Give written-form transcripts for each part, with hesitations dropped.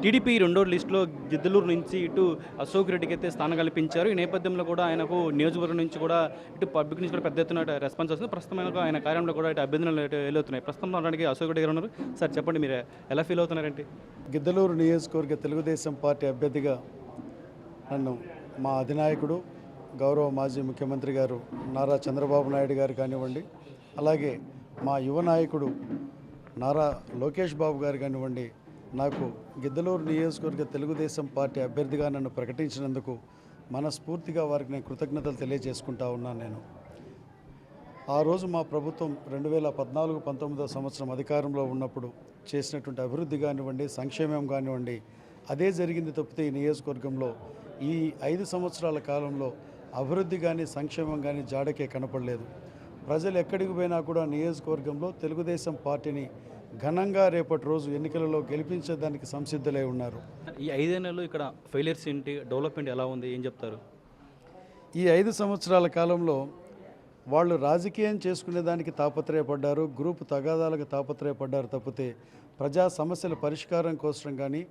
TDP రెండో లిస్టులో గిద్దలూరు నుంచి ఇటు అశోక్ రెడ్డికి అయితే స్థానం కల్పించారు. ఈ నేపథ్యంలో కూడా ఆయనకు నియోజకవర్గం నుంచి కూడా ఇటు పబ్లిక్ నుంచి కూడా పెద్ద ఎత్తున రెస్పాన్స్ వస్తుంది. ప్రస్తుతం ఆయన కార్యంలో కూడా ఇటు అభ్యర్థనలు వెళ్తున్నాయి. ప్రస్తుతం ఉండడానికి అశోక్ రెడ్డి గారు ఉన్నారు. సార్ చెప్పండి, మీరు ఎలా ఫీల్ అవుతున్నారంటే? గిద్దలూరు నియోజకవర్గ తెలుగుదేశం పార్టీ అభ్యర్థిగా నన్ను మా అధినాయకుడు గౌరవ మాజీ ముఖ్యమంత్రి గారు నారా చంద్రబాబు నాయుడు గారు కానివ్వండి, అలాగే మా యువ నాయకుడు నారా లోకేష్ బాబు గారు కానివ్వండి, నాకు గిద్దలూరు నియోజకవర్గ తెలుగుదేశం పార్టీ అభ్యర్థిగా నన్ను ప్రకటించినందుకు మనస్ఫూర్తిగా వారికి నేను కృతజ్ఞతలు తెలియజేసుకుంటా ఉన్నాను. నేను ఆ రోజు మా ప్రభుత్వం 2014-19 సంవత్సరం అధికారంలో ఉన్నప్పుడు చేసినటువంటి అభివృద్ధి కానివ్వండి, సంక్షేమం కానివ్వండి, అదే జరిగింది తప్పితే ఈ నియోజకవర్గంలో ఈ 5 సంవత్సరాల కాలంలో అభివృద్ధి కానీ సంక్షేమం కానీ జాడకే కనపడలేదు. ప్రజలు ఎక్కడికి పోయినా కూడా నియోజకవర్గంలో తెలుగుదేశం పార్టీని ఘనంగా రేపటి రోజు ఎన్నికలలో గెలిపించేదానికి సంసిద్ధులై ఉన్నారు. ఈ 5 నెలలు ఇక్కడ ఫెయిలియర్స్ ఏంటి, డెవలప్మెంట్ ఎలా ఉంది, ఏం చెప్తారు? ఈ 5 సంవత్సరాల కాలంలో వాళ్ళు రాజకీయం చేసుకునేదానికి తాపత్రయపడ్డారు, గ్రూపు తగాదాలకు తాపత్రయపడ్డారు తప్పితే ప్రజా సమస్యల పరిష్కారం కోసం కానీ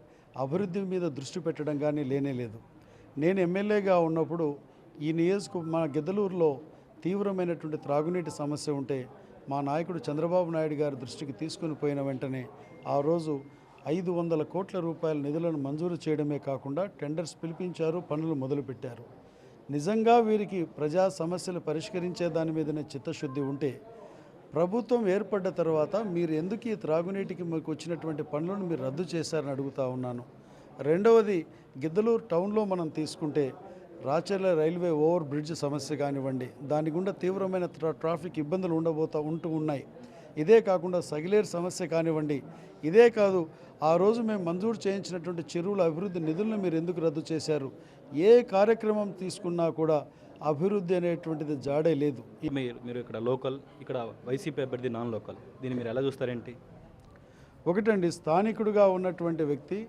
అభివృద్ధి మీద దృష్టి పెట్టడం కానీ లేనేలేదు. నేను ఎమ్మెల్యేగా ఉన్నప్పుడు ఈ మా గిద్దలూరులో తీవ్రమైనటువంటి త్రాగునీటి సమస్య ఉంటే మా నాయకుడు చంద్రబాబు నాయుడు గారి దృష్టికి తీసుకుని పోయిన వెంటనే ఆ రోజు 500 కోట్ల రూపాయల నిధులను మంజూరు చేయడమే కాకుండా టెండర్స్ పిలిపించారు, పనులు మొదలుపెట్టారు. నిజంగా వీరికి ప్రజా సమస్యలు పరిష్కరించే దాని మీదనే చిత్తశుద్ధి ఉంటే ప్రభుత్వం ఏర్పడ్డ తర్వాత మీరు ఎందుకు ఈ త్రాగునీటికి మీకు వచ్చినటువంటి పనులను మీరు రద్దు చేశారని అడుగుతా ఉన్నాను. రెండవది, గిద్దలూరు టౌన్లో మనం తీసుకుంటే రాచర్ల రైల్వే ఓవర్ బ్రిడ్జ్ సమస్య కానివ్వండి, దాని గుండా తీవ్రమైన ట్రాఫిక్ ఇబ్బందులు ఉంటూ ఉన్నాయి. ఇదే కాకుండా సగిలేరు సమస్య కానివ్వండి, ఇదే కాదు ఆ రోజు మేము మంజూరు చేయించినటువంటి చెరువుల అభివృద్ధి నిధులను మీరు ఎందుకు రద్దు చేశారు? ఏ కార్యక్రమం తీసుకున్నా కూడా అభివృద్ధి అనేటువంటిది జాడే లేదు. మీరు ఇక్కడ లోకల్, ఇక్కడ వైసీపీ అభ్యర్థి నాన్ లోకల్, దీన్ని మీరు ఎలా చూస్తారేంటి? ఒకటండి, స్థానికుడిగా ఉన్నటువంటి వ్యక్తి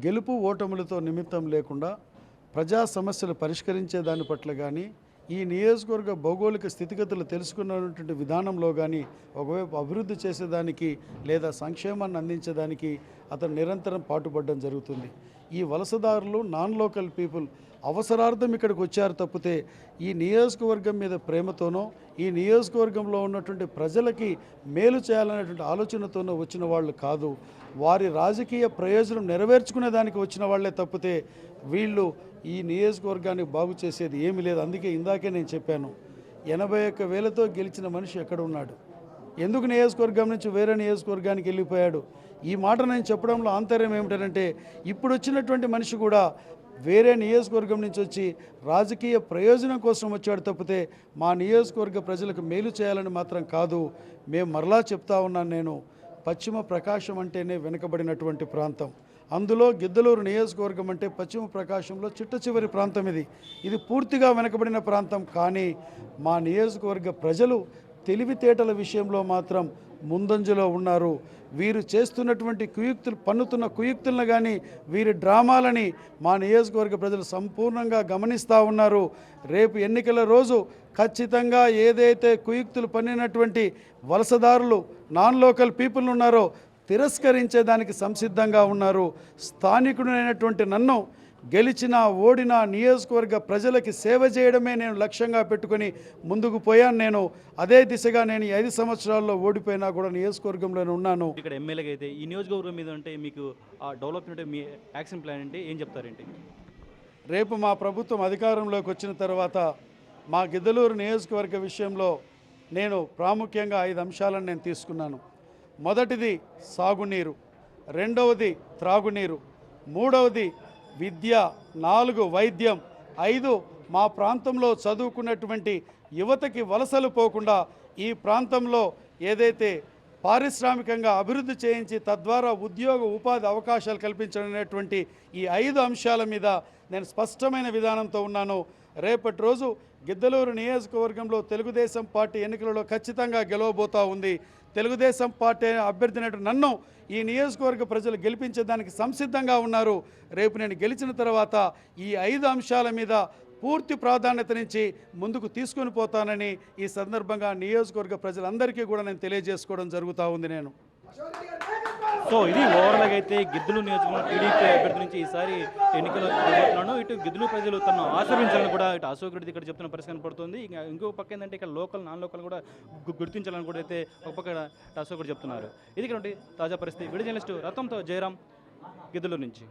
గెలుపు ఓటములతో నిమిత్తం లేకుండా ప్రజా సమస్యలు పరిష్కరించే దాని పట్ల కానీ ఈ నియోజకవర్గ భౌగోళిక స్థితిగతులు తెలుసుకున్నటువంటి విధానంలో కానీ ఒకవైపు అభివృద్ధి చేసేదానికి లేదా సంక్షేమాన్ని అందించేదానికి అతను నిరంతరం పాటుపడడం జరుగుతుంది. ఈ వలసదారులు నాన్ లోకల్ పీపుల్ అవసరార్థం ఇక్కడికి వచ్చారు తప్పితే ఈ నియోజకవర్గం మీద ప్రేమతోనో ఈ నియోజకవర్గంలో ఉన్నటువంటి ప్రజలకి మేలు చేయాలనేటువంటి ఆలోచనతోనో వచ్చిన వాళ్ళు కాదు. వారి రాజకీయ ప్రయోజనం నెరవేర్చుకునే దానికి వచ్చిన వాళ్లే తప్పితే వీళ్ళు ఈ నియోజకవర్గాన్ని బాగు చేసేది ఏమీ లేదు. అందుకే ఇందాకే నేను చెప్పాను, 81,000తో గెలిచిన మనిషి ఎక్కడ ఉన్నాడు? ఎందుకు నియోజకవర్గం నుంచి వేరే నియోజకవర్గానికి వెళ్ళిపోయాడు? ఈ మాట నేను చెప్పడంలో ఆంతర్యం ఏమిటంటే ఇప్పుడు వచ్చినటువంటి మనిషి కూడా వేరే నియోజకవర్గం నుంచి వచ్చి రాజకీయ ప్రయోజనం కోసం వచ్చాడు తప్పితే మా నియోజకవర్గ ప్రజలకు మేలు చేయాలని మాత్రం కాదు. మేము మరలా చెప్తా ఉన్నాను, నేను పశ్చిమ ప్రకాశం అంటేనే వెనుకబడినటువంటి ప్రాంతం. అందులో గిద్దలూరు నియోజకవర్గం అంటే పశ్చిమ ప్రకాశంలో చిట్ట చివరి ప్రాంతం. ఇది పూర్తిగా వెనుకబడిన ప్రాంతం. కానీ మా నియోజకవర్గ ప్రజలు తెలివితేటల విషయంలో మాత్రం ముందంజలో ఉన్నారు. వీరు చేస్తున్నటువంటి పన్నుతున్న కుయుక్తులను కానీ వీరి డ్రామాలని మా నియోజకవర్గ ప్రజలు సంపూర్ణంగా గమనిస్తూ ఉన్నారు. రేపు ఎన్నికల రోజు ఖచ్చితంగా ఏదైతే కుయుక్తులు పన్నినటువంటి వలసదారులు నాన్ లోకల్ పీపుల్ ఉన్నారో తిరస్కరించేదానికి సంసిద్ధంగా ఉన్నారు. స్థానికుడైనటువంటి నన్ను గెలిచిన ఓడిన నియోజకవర్గ ప్రజలకి సేవ చేయడమే నేను లక్ష్యంగా పెట్టుకొని ముందుకు పోయాను. నేను అదే దిశగా నేను 5 సంవత్సరాల్లో ఓడిపోయినా కూడా నియోజకవర్గంలోనే ఉన్నాను. ఇక్కడ ఎమ్మెల్యేగా అయితే ఈ నియోజకవర్గం మీద అంటే మీకు ఆ డెవలప్మెంట్ మీ యాక్షన్ ప్లాన్ అంటే ఏం చెప్తారేంటి? రేపు మా ప్రభుత్వం అధికారంలోకి వచ్చిన తర్వాత మా గిద్దలూరు నియోజకవర్గ విషయంలో నేను ప్రాముఖ్యంగా 5 అంశాలను నేను తీసుకున్నాను. మొదటిది సాగునీరు, రెండవది త్రాగునీరు, మూడవది విద్య, 4 వైద్యం, 5 మా ప్రాంతంలో చదువుకున్నటువంటి యువతకి వలసలు పోకుండా ఈ ప్రాంతంలో ఏదైతే పారిశ్రామికంగా అభివృద్ధి చేయించి తద్వారా ఉద్యోగ ఉపాధి అవకాశాలు కల్పించడమైనటువంటి ఈ 5 అంశాల మీద నేను స్పష్టమైన విధానంతో ఉన్నాను. రేపటి రోజు గిద్దలూరు నియోజకవర్గంలో తెలుగుదేశం పార్టీ ఎన్నికలలో ఖచ్చితంగా గెలవబోతూ ఉంది. తెలుగుదేశం పార్టీ అభ్యర్థినట్టు నన్ను ఈ నియోజకవర్గ ప్రజలు గెలిపించేదానికి సంసిద్ధంగా ఉన్నారు. రేపు నేను గెలిచిన తర్వాత ఈ 5 అంశాల మీద పూర్తి ప్రాధాన్యతనిచ్చి ముందుకు తీసుకొని పోతానని ఈ సందర్భంగా నియోజకవర్గ ప్రజలందరికీ కూడా నేను తెలియజేసుకోవడం జరుగుతూ ఉంది. నేను సో ఇది ఓవరాల్గా అయితే గిద్దలూరు నియోజకవర్గం టీడీపీ అభ్యర్థి నుంచి ఈసారి ఎన్నికలు జరుగుతున్నాను. ఇటు గిద్దలూరు ప్రజలు తనను ఆశీర్వించాలని కూడా ఇటు అశోక్ రెడ్డి ఇక్కడ చెప్తున్న పరిస్థితి కనపడుతుంది. ఇంకా ఇంకో పక్క ఏంటంటే ఇక్కడ లోకల్ నాన్ లోకల్ కూడా గుర్తించాలని కూడా అయితే ఒక పక్క అశోక్ రెడ్డి చెప్తున్నారు. ఇది ఇక్కడ తాజా పరిస్థితి. వీడియో జర్నలిస్టు రతంతో జయరాం గిద్దలూరు నుంచి.